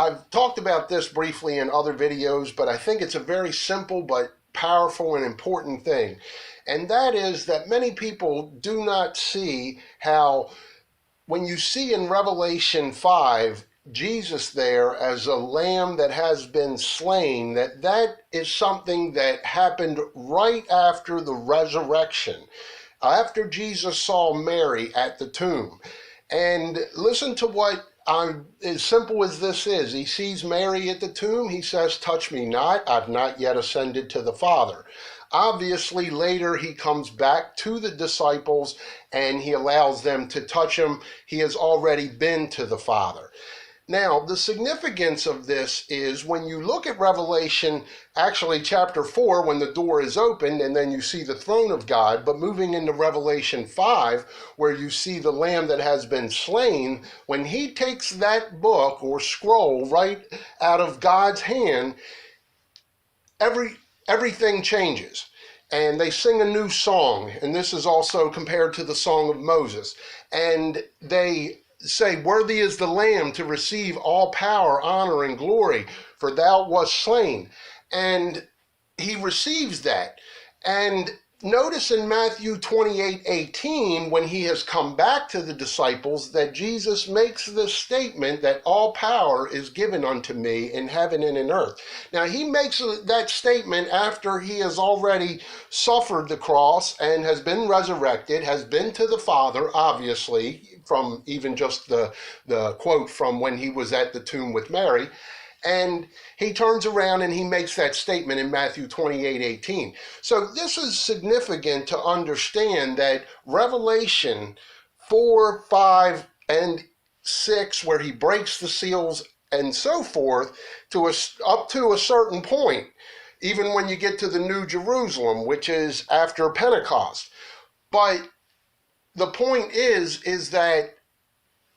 I've talked about this briefly in other videos, but I think it's a very simple but powerful and important thing. And that is that many people do not see how, when you see in Revelation 5, Jesus there as a lamb that has been slain, that is something that happened right after the resurrection, after Jesus saw Mary at the tomb. And listen to what, as simple as this is, he sees Mary at the tomb, he says, "Touch me not, I've not yet ascended to the Father." Obviously, later he comes back to the disciples and he allows them to touch him. He has already been to the Father. Now, the significance of this is when you look at Revelation, actually chapter 4, when the door is opened and then you see the throne of God, but moving into Revelation 5, where you see the lamb that has been slain, when he takes that book or scroll right out of God's hand, everything changes. And they sing a new song, and this is also compared to the Song of Moses. And they say, "Worthy is the Lamb to receive all power, honor, and glory, for thou wast slain." And he receives that. And notice in Matthew 28:18, when he has come back to the disciples, that Jesus makes this statement that all power is given unto me in heaven and in earth. Now, he makes that statement after he has already suffered the cross and has been resurrected, has been to the Father, obviously, from even just the quote from when he was at the tomb with Mary. And he turns around and he makes that statement in Matthew 28:18. So this is significant to understand that Revelation 4, 5, and 6, where he breaks the seals and so forth, up to a certain point, even when you get to the New Jerusalem, which is after Pentecost. But the point is that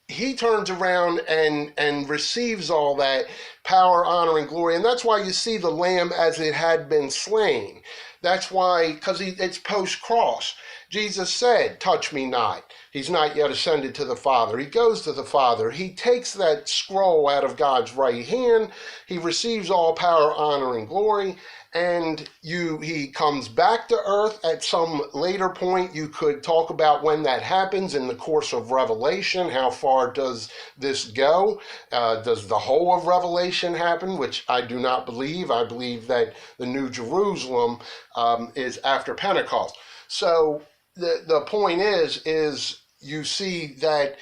he turns around and receives all that power, honor, and glory. And that's why you see the lamb as it had been slain. That's why, because it's post-cross. Jesus said, "Touch me not. He's not yet ascended to the Father." He goes to the Father. He takes that scroll out of God's right hand. He receives all power, honor, and glory. And he comes back to earth at some later point. You could talk about when that happens in the course of Revelation. How far does this go? Does the whole of Revelation happen? Which I do not believe. I believe that the New Jerusalem is after Pentecost. So the point is you see that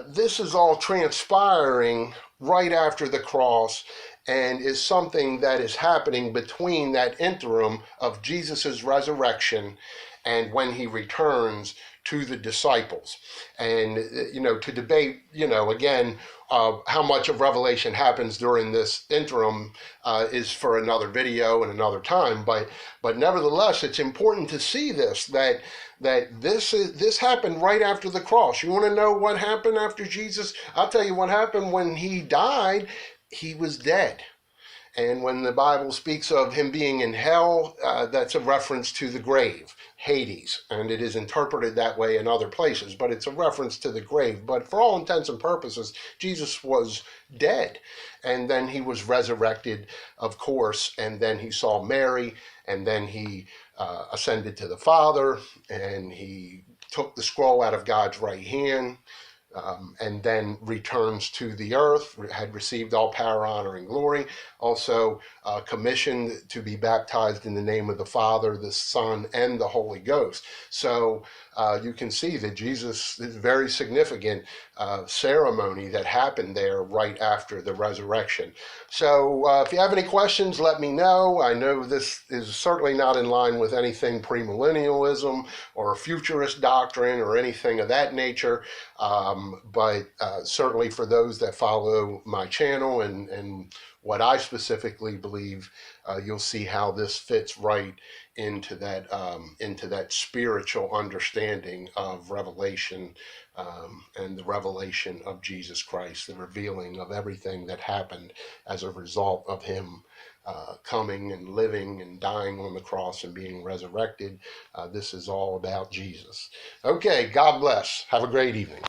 this is all transpiring right after the cross, and is something that is happening between that interim of Jesus's resurrection and when he returns to the disciples. And, to debate, again, how much of Revelation happens during this interim is for another video and another time. But nevertheless, it's important to see that this happened right after the cross. You want to know what happened after Jesus? I'll tell you what happened when he died. He was dead. And when the Bible speaks of him being in hell, that's a reference to the grave, Hades, and it is interpreted that way in other places, but it's a reference to the grave. But for all intents and purposes, Jesus was dead, and then he was resurrected, of course, and then he saw Mary, and then he ascended to the Father, and he took the scroll out of God's right hand, and then returns to the earth, had received all power, honor, and glory, also commissioned to be baptized in the name of the Father, the Son, and the Holy Ghost. So you can see that Jesus is very significant ceremony that happened there right after the resurrection. So if you have any questions, let me know. I know this is certainly not in line with anything premillennialism or futurist doctrine or anything of that nature, but certainly for those that follow my channel and what I specifically believe, you'll see how this fits right into that spiritual understanding of Revelation, and the revelation of Jesus Christ, the revealing of everything that happened as a result of him coming and living and dying on the cross and being resurrected. This is all about Jesus. Okay, God bless. Have a great evening.